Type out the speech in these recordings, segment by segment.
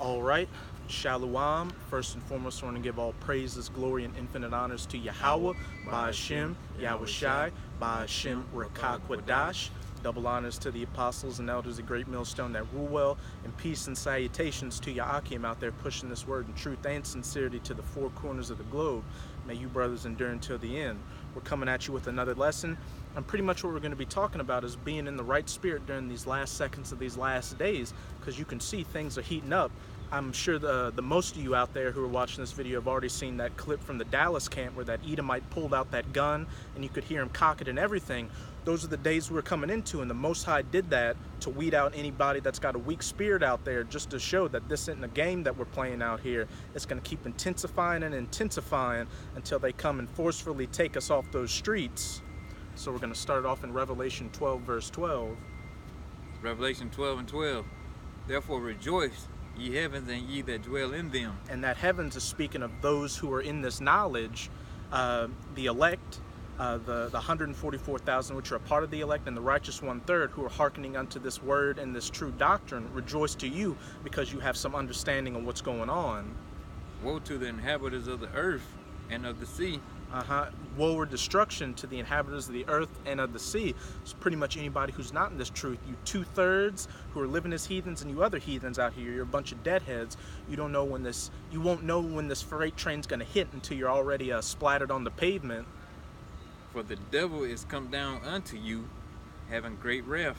All right, Shalom. First and foremost, I want to give all praises, glory, and infinite honors to Yahweh, Ba'Hashem, Yahushai, Ba'Hashem, Rakah Kwadash. Double honors to the apostles and elders of Great Millstone that rule well, and peace and salutations to Ahchyam out there pushing this word in truth and sincerity to the four corners of the globe. May you brothers endure until the end. We're coming at you with another lesson, and pretty much what we're going to be talking about is being in the right spirit during these last seconds of these last days, because you can see things are heating up. I'm sure the most of you out there who are watching this video have already seen that clip from the Dallas camp where that Edomite pulled out that gun and you could hear him cock it and everything. Those are the days we're coming into, and the Most High did that to weed out anybody that's got a weak spirit out there, just to show that this isn't a game that we're playing out here. It's going to keep intensifying and intensifying until they come and forcefully take us off those streets. So we're going to start off in Revelation 12 verse 12. Revelation 12:12. Therefore rejoice, ye heavens, and ye that dwell in them. And that heavens is speaking of those who are in this knowledge, the elect, the 144,000 which are a part of the elect, and the righteous 1/3 who are hearkening unto this word and this true doctrine. Rejoice to you, because you have some understanding of what's going on. Woe to the inhabitants of the earth and of the sea. Woe or destruction to the inhabitants of the earth and of the sea. It's pretty much anybody who's not in this truth. You 2/3 who are living as heathens, and you other heathens out here, you're a bunch of deadheads. You won't know when this freight train's gonna hit until you're already splattered on the pavement. For the devil is come down unto you, having great wrath,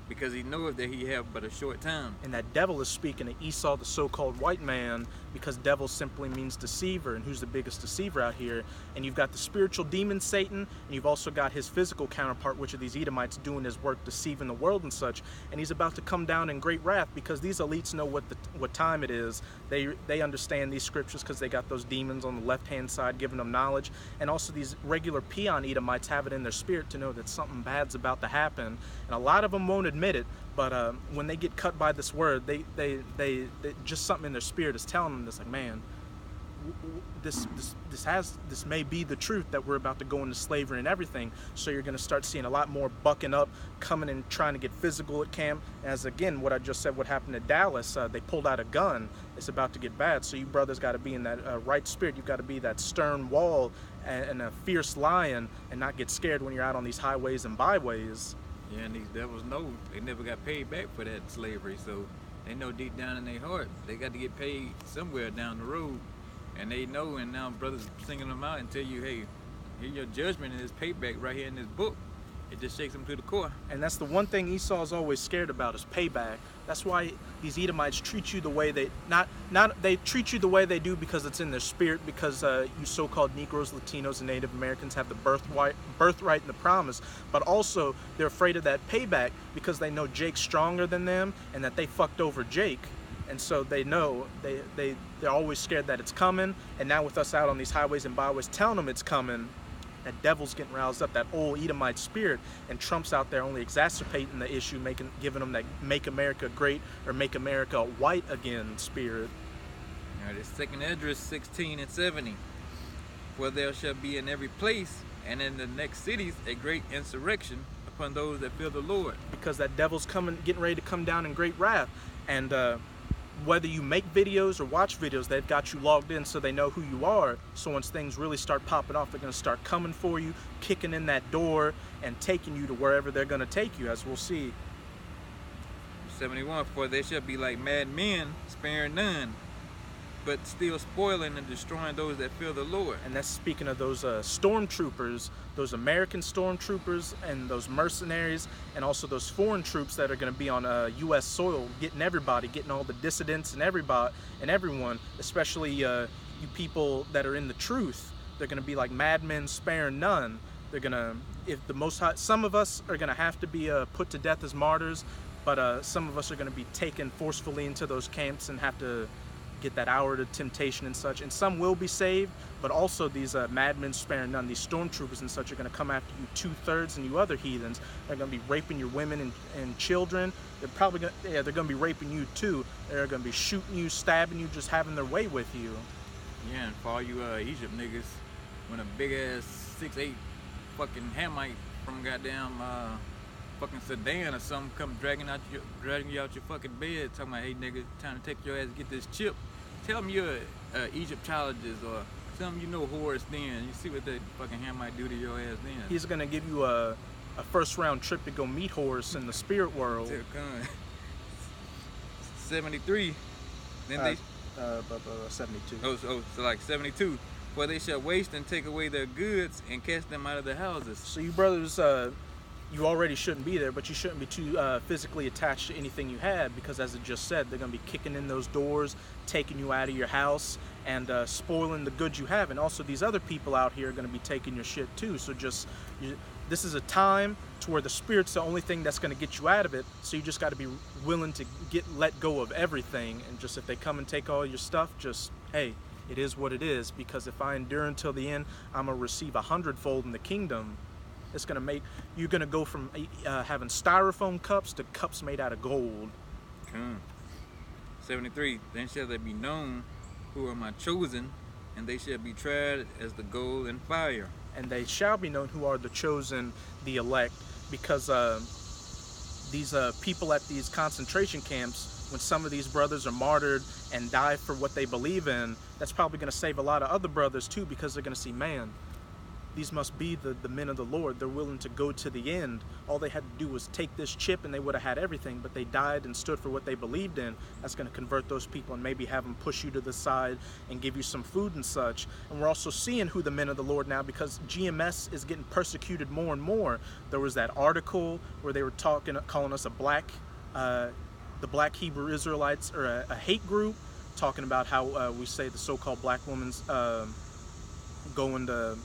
because he knoweth that he have but a short time. And that devil is speaking to Esau, the so-called white man, because devil simply means deceiver, and who's the biggest deceiver out here? And you've got the spiritual demon Satan, and you've also got his physical counterpart, which are these Edomites doing his work, deceiving the world and such. And he's about to come down in great wrath, because these elites know what time it is. They understand these scriptures because they got those demons on the left-hand side giving them knowledge. And also these regular peon Edomites have it in their spirit to know that something bad's about to happen. And a lot of them won't admit it, but when they get cut by this word, they just something in their spirit is telling them this, like, man, this may be the truth, that we're about to go into slavery and everything. So you're going to start seeing a lot more bucking up, coming and trying to get physical at camp. As again, what I just said, what happened to Dallas, they pulled out a gun. It's about to get bad. So you brothers got to be in that right spirit. You've got to be that stern wall and a fierce lion, and not get scared when you're out on these highways and byways. Yeah, and these devils know they never got paid back for that slavery, so they know deep down in their heart they got to get paid somewhere down the road. And they know, and now brothers singing them out and tell you, hey, here your judgment and his payback right here in this book. It just shakes them to the core. And that's the one thing Esau's always scared about, is payback. That's why these Edomites treat you the way they they treat you the way they do, because it's in their spirit, because you so-called Negroes, Latinos, and Native Americans have the birthright and the promise. But also they're afraid of that payback because they know Jake's stronger than them, and that they fucked over Jake. And so they know, they're always scared that it's coming. And now with us out on these highways and byways telling them it's coming, that devil's getting roused up, that old Edomite spirit, and Trump's out there only exacerbating the issue, giving them that make America great or make America white again spirit. All right, it's 2nd Esdras 16:70. For there shall be in every place and in the next cities a great insurrection upon those that fear the Lord. Because that devil's getting ready to come down in great wrath. And whether you make videos or watch videos, they've got you logged in so they know who you are. So once things really start popping off, they're going to start coming for you, kicking in that door, and taking you to wherever they're going to take you, as we'll see. 71. For they shall be like mad men, sparing none, but still spoiling and destroying those that fear the Lord. And that's speaking of those stormtroopers, those American stormtroopers, and those mercenaries, and also those foreign troops that are going to be on U.S. soil, getting everybody, getting all the dissidents and everybody and everyone, especially you people that are in the truth. They're going to be like madmen, sparing none. They're going to, if the Most High, some of us are going to have to be put to death as martyrs, but some of us are going to be taken forcefully into those camps and have to get that hour to temptation and such, and some will be saved. But also these madmen sparing none, these stormtroopers and such, are going to come after you 2/3, and you other heathens. They're going to be raping your women and children. They're probably they're going to be raping you too. They're going to be shooting you, stabbing you, just having their way with you. Yeah, and for all you Egypt niggas, when a big ass 6'8" fucking Hamite from goddamn fucking sedan or something come dragging you out your fucking bed, talking about, hey nigga, time to take your ass to get this chip. Tell them you're Egyptologist or tell them you know Horus then. You see what that fucking hand might do to your ass then. He's gonna give you a first round trip to go meet Horus in the spirit world. 73. Then they 72. so like 72. For they shall waste and take away their goods and cast them out of their houses. So you brothers, you already shouldn't be there, but you shouldn't be too physically attached to anything you had, because as it just said, they're going to be kicking in those doors, taking you out of your house, and spoiling the goods you have. And also these other people out here are going to be taking your shit too. So this is a time to where the spirit's the only thing that's going to get you out of it. So you just got to be willing to let go of everything. And just if they come and take all your stuff, just, hey, it is what it is, because if I endure until the end, I'm going to receive 100-fold in the kingdom. It's going to make, you're going to go from having styrofoam cups to cups made out of gold. 73, then shall they be known who are my chosen, and they shall be tried as the gold and fire. And they shall be known who are the chosen, the elect, because these people at these concentration camps, when some of these brothers are martyred and die for what they believe in, that's probably going to save a lot of other brothers too, because they're going to see, man, these must be the men of the Lord. They're willing to go to the end. All they had to do was take this chip and they would have had everything, but they died and stood for what they believed in. That's going to convert those people and maybe have them push you to the side and give you some food and such. And we're also seeing who the men of the Lord now, because GMS is getting persecuted more and more. There was that article where they were calling us the Black Hebrew Israelites, or a hate group, talking about how we say the so-called black woman's gonna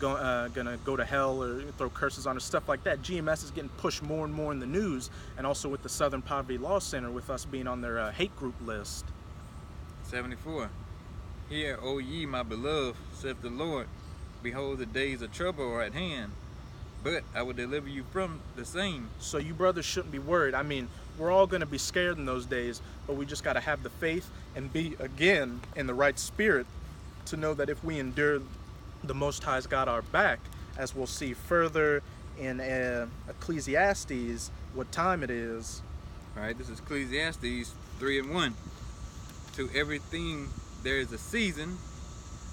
go to hell or throw curses on her, stuff like that. GMS is getting pushed more and more in the news, and also with the Southern Poverty Law Center, with us being on their hate group list. 74. Hear, O ye my beloved, saith the Lord, behold, the days of trouble are at hand, but I will deliver you from the same. So you brothers shouldn't be worried. I mean, we're all going to be scared in those days, but we just got to have the faith and be, again, in the right spirit to know that if we endure, the Most High's got our back, as we'll see further in Ecclesiastes, what time it is. All right, this is Ecclesiastes 3:1. To everything there is a season,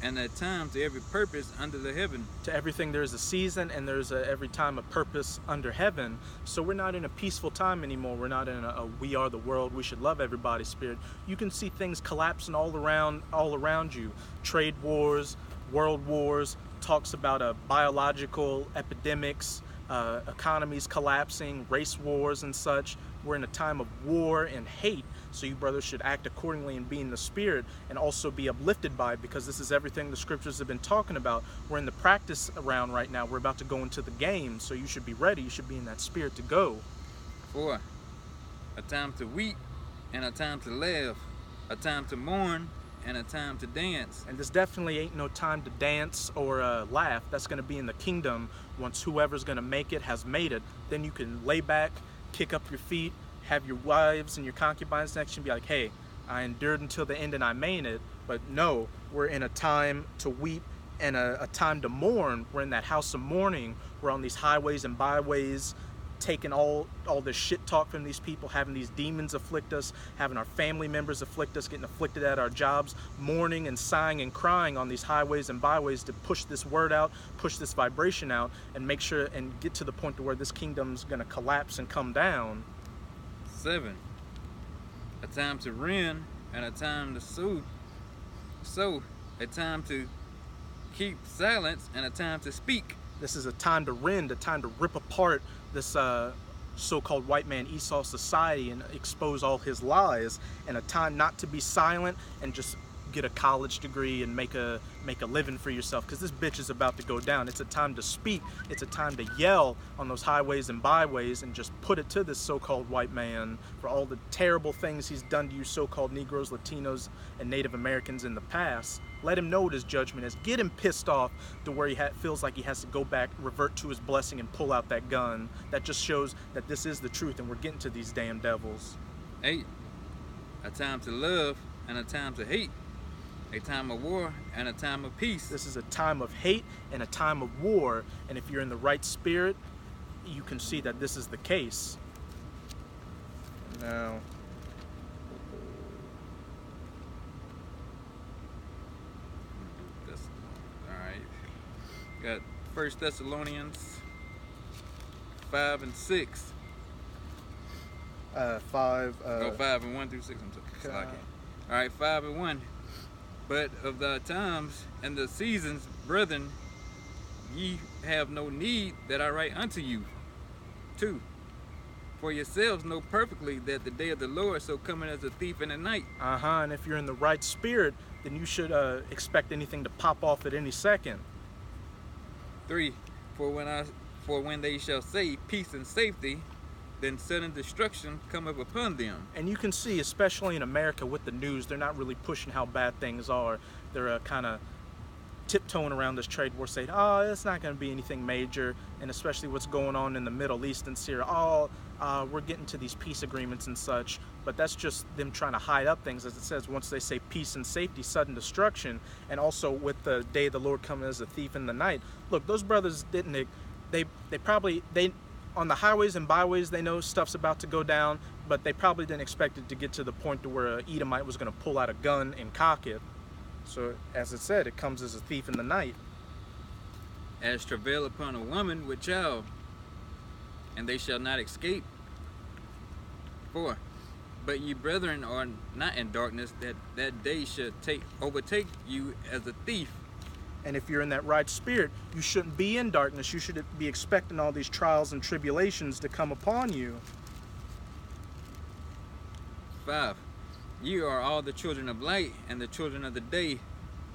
and a time to every purpose under the heaven. To everything there's a season, and there's every time a purpose under heaven. So we're not in a peaceful time anymore. We're not in a we are the world, we should love everybody spirit. You can see things collapsing all around you. Trade wars, world wars, talks about biological epidemics, economies collapsing, race wars and such. We're in a time of war and hate, so you brothers should act accordingly and be in the spirit, and also be uplifted by it, because this is everything the scriptures have been talking about. We're in the practice round right now. We're about to go into the game, so you should be ready. You should be in that spirit to go. 4. A time to weep and a time to laugh, a time to mourn and a time to dance. And this definitely ain't no time to dance or laugh. That's going to be in the kingdom. Once whoever's going to make it has made it, then you can lay back, kick up your feet, have your wives and your concubines next to you and be like, hey, I endured until the end and I made it. But no, we're in a time to weep and a time to mourn. We're in that house of mourning. We're on these highways and byways, taking all this shit talk from these people, having these demons afflict us, having our family members afflict us, getting afflicted at our jobs, mourning and sighing and crying on these highways and byways to push this word out, push this vibration out, and make sure and get to the point to where this kingdom's gonna collapse and come down. 7. A time to rend and a time to sow. So, a time to keep silence and a time to speak. This is a time to rend, a time to rip apart this so-called white man Esau society and expose all his lies, and a time not to be silent and just get a college degree and make a living for yourself, because this bitch is about to go down. It's a time to speak. It's a time to yell on those highways and byways and just put it to this so-called white man for all the terrible things he's done to you so-called Negroes, Latinos, and Native Americans in the past. Let him know what his judgment is. Get him pissed off to where he feels like he has to go back, revert to his blessing, and pull out that gun. That just shows that this is the truth, and we're getting to these damn devils. 8. A time to love and a time to hate, a time of war and a time of peace. This is a time of hate and a time of war, and if you're in the right spirit, you can see that this is the case. Now, All right. Got 1 Thessalonians 5 and 6. 5. 5 and 1 through 6. I'm sorry. All right, 5 and 1. But of the times and the seasons, brethren, ye have no need that I write unto you. 2. For yourselves know perfectly that the day of the Lord so coming as a thief in the night. And if you're in the right spirit, then you should expect anything to pop off at any second. 3. For when they shall say peace and safety, then sudden destruction cometh upon them. And you can see, especially in America with the news, they're not really pushing how bad things are. They're kind of tiptoeing around this trade war, saying, oh, it's not going to be anything major, and especially what's going on in the Middle East and Syria. We're getting to these peace agreements and such, but that's just them trying to hide up things. As it says, once they say peace and safety, sudden destruction, and also with the day of the Lord coming as a thief in the night. Look, those brothers didn't, they probably, on the highways and byways, they know stuff's about to go down, but they probably didn't expect it to get to the point to where an Edomite was going to pull out a gun and cock it. So, as it said, it comes as a thief in the night. As travail upon a woman with child, and they shall not escape. 4. But ye brethren are not in darkness, that day should overtake you as a thief. And if you're in that right spirit, you shouldn't be in darkness. You should be expecting all these trials and tribulations to come upon you. 5. Ye are all the children of light and the children of the day.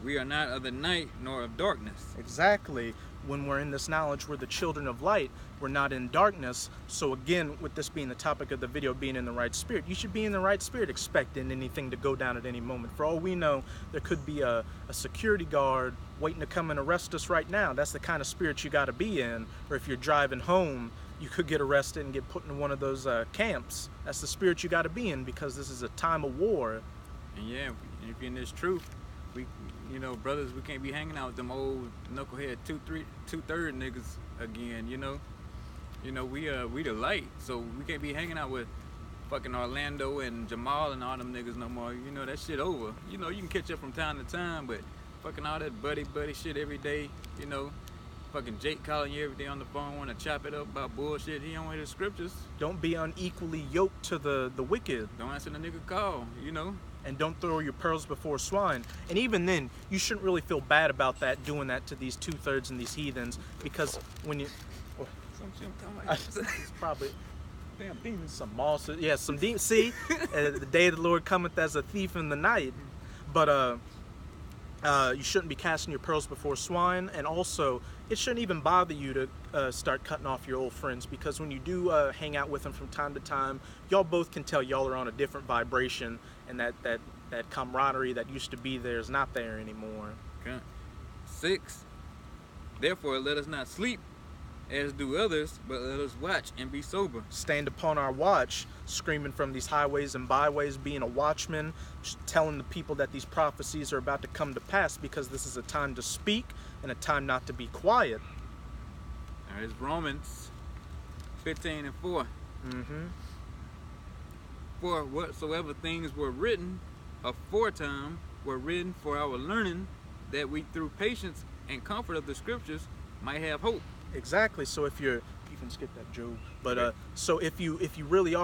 We are not of the night nor of darkness. Exactly. When we're in this knowledge, we're the children of light. We're not in darkness. So again, with this being the topic of the video, being in the right spirit, you should be in the right spirit, expecting anything to go down at any moment. For all we know, there could be a security guard waiting to come and arrest us right now. That's the kind of spirit you got to be in. Or if you're driving home, you could get arrested and get put in one of those camps. That's the spirit you got to be in, because this is a time of war. And yeah, if you're in this truth, brothers, we can't be hanging out with them old knucklehead two-third niggas again. We the light, so we can't be hanging out with fucking Orlando and Jamal and all them niggas no more. That shit over. You can catch up from time to time, but fucking all that buddy shit every day. Fucking Jake calling you every day on the phone, want to chop it up about bullshit. He don't hear the scriptures. Don't be unequally yoked to the wicked. Don't answer the nigga call. And don't throw your pearls before swine. And even then, you shouldn't really feel bad about that, doing that to these two-thirds and these heathens, because when you... It's probably... Damn demons. Some moss... Yeah, some demons. See? The day of the Lord cometh as a thief in the night. But, you shouldn't be casting your pearls before swine, and also, it shouldn't even bother you to start cutting off your old friends, because when you do hang out with them from time to time, y'all both can tell y'all are on a different vibration, and that camaraderie that used to be there is not there anymore. Okay. 6. Therefore let us not sleep as do others, but let us watch and be sober. Stand upon our watch, screaming from these highways and byways, being a watchman, telling the people that these prophecies are about to come to pass, because this is a time to speak and a time not to be quiet. All right, it's Romans 15 and 4. For whatsoever things were written aforetime were written for our learning, that we through patience and comfort of the scriptures might have hope. Exactly. So if you can skip that, Joe. But so if you really are